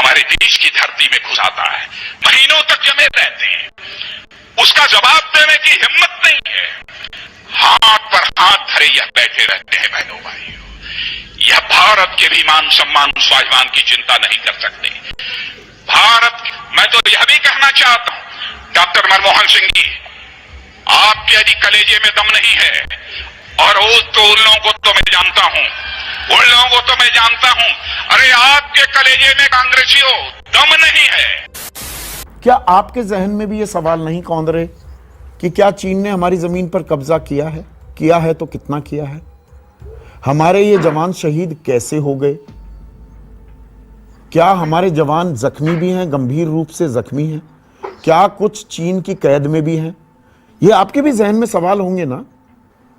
हमारे देश की धरती में घुस आता है, महीनों तक जमे रहते हैं, उसका जवाब देने की हिम्मत नहीं है, हाथ पर हाथ धरे यह बैठे रहते हैं। बहनों भाइयों, यह भारत के भी मान सम्मान स्वाभिमान की चिंता नहीं कर सकते। भारत, मैं तो यह भी कहना चाहता हूं, डॉक्टर मनमोहन सिंह जी, आपके यदि कलेजे में दम नहीं है, और उन लोगों को तो मैं जानता हूं, उन लोगों को तो मैं जानता हूं, अरे आपके कलेजे में कांग्रेसियों दम नहीं है। क्या आपके जहन में भी ये सवाल नहीं कौंध रहे कि क्या चीन ने हमारी जमीन पर कब्जा किया है तो कितना किया है? हमारे ये जवान शहीद कैसे हो गए? क्या हमारे जवान जख्मी भी हैं, गंभीर रूप से जख्मी हैं? क्या कुछ चीन की कैद में भी हैं? ये आपके भी जहन में सवाल होंगे ना?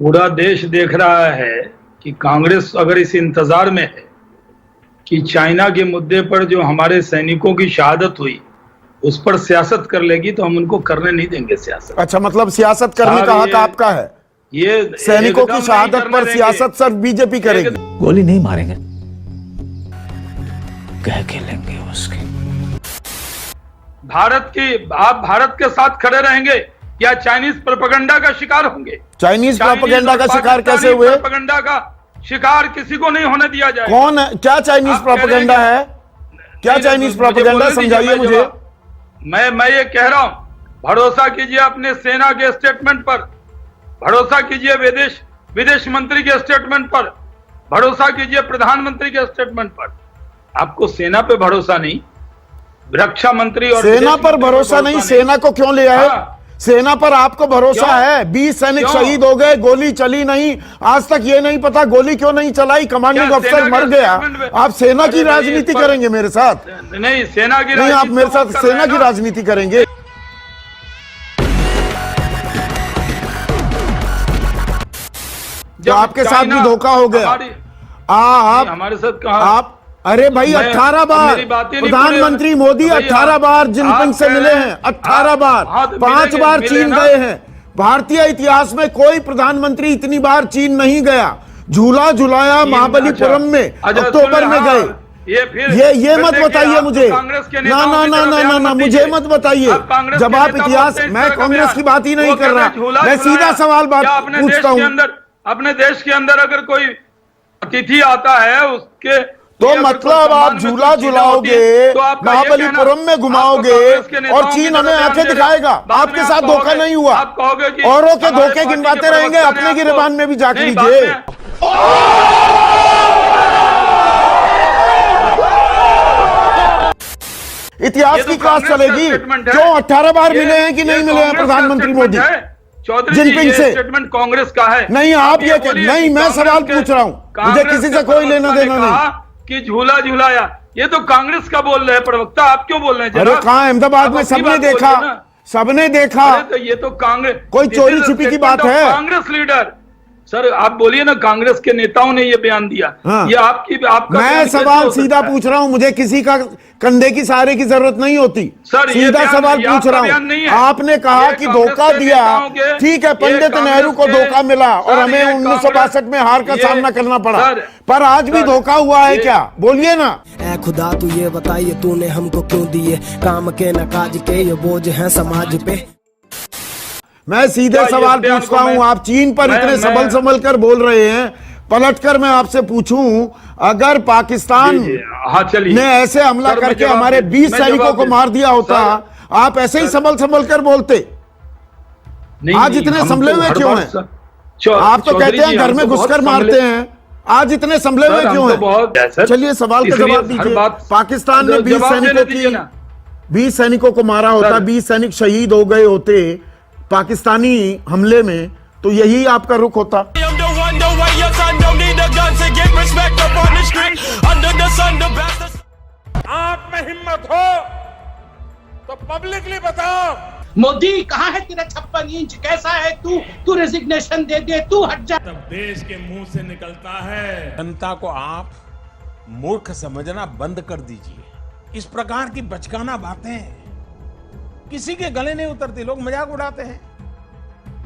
पूरा देश देख रहा है कि कांग्रेस अगर इस इंतजार में है कि चाइना के मुद्दे पर जो हमारे सैनिकों की शहादत हुई उस पर सियासत कर लेगी, तो हम उनको करने नहीं देंगे सियासत। अच्छा, मतलब सियासत करने का हक आपका है? ये सैनिकों की शहादत पर सियासत सर बीजेपी करेगी? गोली नहीं मारेंगे, कह के लेंगे उसकी। आप भारत के साथ खड़े रहेंगे या चाइनीज प्रोपेगेंडा का शिकार होंगे? चाइनीज प्रोपेगेंडा का शिकार कैसे हुए? प्रोपेगेंडा का शिकार किसी को नहीं होने दिया जाए। कौन है? क्या चाइनीज प्रोपेगेंडा है? क्या चाइनीज प्रोपेगेंडा, समझाइए मुझे। मैं ये कह रहा हूं, भरोसा कीजिए अपने सेना के स्टेटमेंट पर, भरोसा कीजिए विदेश मंत्री के स्टेटमेंट पर, भरोसा कीजिए प्रधानमंत्री के स्टेटमेंट पर। आपको सेना पे भरोसा नहीं, रक्षा मंत्री और सेना पर भरोसा नहीं? सेना को क्यों ले आए? सेना पर आपको भरोसा है? 20 सैनिक शहीद हो गए, गोली चली नहीं, आज तक ये नहीं पता गोली क्यों नहीं चलाई, कमांडिंग अफसर मर गया। आप सेना की राजनीति करेंगे मेरे साथ? नहीं, सेना की नहीं, आप मेरे साथ सेना की राजनीति करेंगे? तो आपके साथ भी धोखा हो गया। आप हमारे साथ कहा? आप, अरे भाई 18 बार प्रधानमंत्री मोदी 18 बार जिनपिंग से मिले हैं, 18 बार, 5 बार चीन गए हैं। भारतीय इतिहास में कोई प्रधानमंत्री इतनी बार चीन नहीं गया। झूला झुलाया महाबलीपुरम में, अक्टूबर में गए। ये मत बताइए मुझे, ना, मुझे मत बताइए। जब आप इतिहास, मैं कांग्रेस की बात ही नहीं कर रहा, मैं सीधा सवाल पूछता हूँ। अपने देश के अंदर अगर कोई अतिथि आता है उसके तो मतलब आप झूला झुलाओगे, महाबलीपुरम में घुमाओगे और चीन हमें आंखें दिखाएगा। आपके साथ धोखा नहीं हुआ, औरों के धोखे गिनवाते रहेंगे, अपने गिरबान में भी झांक लीजिए। इतिहास की क्लास चलेगी। क्यों 18 बार मिले हैं कि नहीं मिले हैं प्रधानमंत्री मोदी जिनपिंग से? स्टेटमेंट कांग्रेस का है। नहीं, आप ये नहीं, मैं सवाल पूछ रहा हूं, मुझे किसी से कोई लेना देना नहीं। कि झूला झुलाया, ये तो कांग्रेस का बोल रहे हैं प्रवक्ता, आप क्यों बोल रहे हैं? अरे कहां, अहमदाबाद में सबने देखा, सबने देखा। तो ये तो कांग्रेस, कोई चोरी छिपी की बात है? कांग्रेस लीडर सर, आप बोलिए ना, कांग्रेस के नेताओं ने ये बयान दिया। हाँ। ये आपका मैं सवाल सीधा पूछ रहा हूं, मुझे किसी का कंधे की सहारे की जरूरत नहीं होती। सीधा सवाल पूछ रहा हूं। आपने कहा कि धोखा दिया, ठीक है, पंडित नेहरू को धोखा मिला और हमें 1962 में हार का सामना करना पड़ा, पर आज भी धोखा हुआ है क्या? बोलिए ना। ऐ खुदा तू ये बताइए, तूने हमको क्यों दिए काम के न काज के ये बोझ हैं समाज पे। मैं सीधे सवाल पूछता हूं, आप चीन पर इतने संभल कर बोल रहे हैं, पलटकर मैं आपसे पूछूं, अगर पाकिस्तान ने ऐसे हमला करके हमारे 20 सैनिकों को मार दिया होता, आप ऐसे ही संभल कर बोलते? आज इतने संभले हुए क्यों हैं? आप तो कहते हैं घर में घुसकर मारते हैं, आज इतने संभले हुए क्यों हैं? चलिए सवाल का जवाब दीजिए। पाकिस्तान ने 20 सैनिकों को मारा होता, 20 सैनिक शहीद हो गए होते पाकिस्तानी हमले में, तो यही आपका रुख होता? आप में हिम्मत हो तो पब्लिकली बताओ, मोदी कहाँ है तेरा 56 इंच? कैसा है तू रेजिग्नेशन दे दे, तू हट जा। तब देश के मुंह से निकलता है, जनता को आप मूर्ख समझना बंद कर दीजिए। इस प्रकार की बचकाना बातें किसी के गले नहीं उतरती, लोग मजाक उड़ाते हैं।